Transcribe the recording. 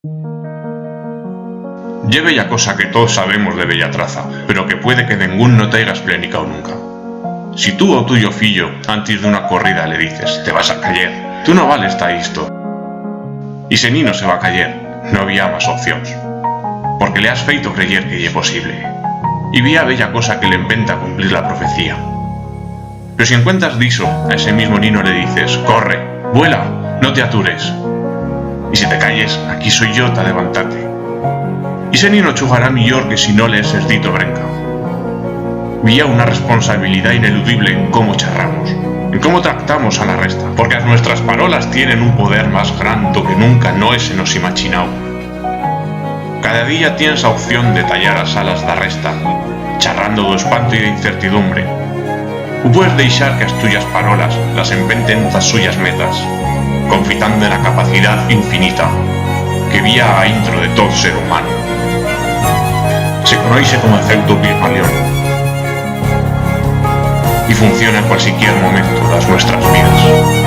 Ye bella cosa que todos sabemos de bella traza, pero que puede que ningún no t'haiga explicado nunca. Si tú o tuyo fillo, antes de una corrida le dices, te vas a cayer, tú no vales ta isto. Y se nino se va a cayer, no había más opciones. Porque le has feito creyer que ye posible. Y vía bella cosa que le empenta cumplir la profecía. Pero si encuentras diso, a ese mismo nino le dices, corre, vuela, no te atures. Y si te calles, aquí soy yo ta levantarte. Y ese nino chugará millor que si no le es dito brenca. Vía una responsabilidad ineludible en cómo charramos, en cómo tratamos a la resta, porque as nuestras parolas tienen un poder más grande que nunca no se nos imaginado. Cada día tienes la opción de tallar as alas da resta, charrando do espanto y de incertidumbre. O puedes deixar que as tuyas parolas las empenten das suyas metas, confitando en la capacidad infinita que vía a intro de todo ser humano. Se conoce como efecto Pigmalión y funciona en cualquier momento de nuestras vidas.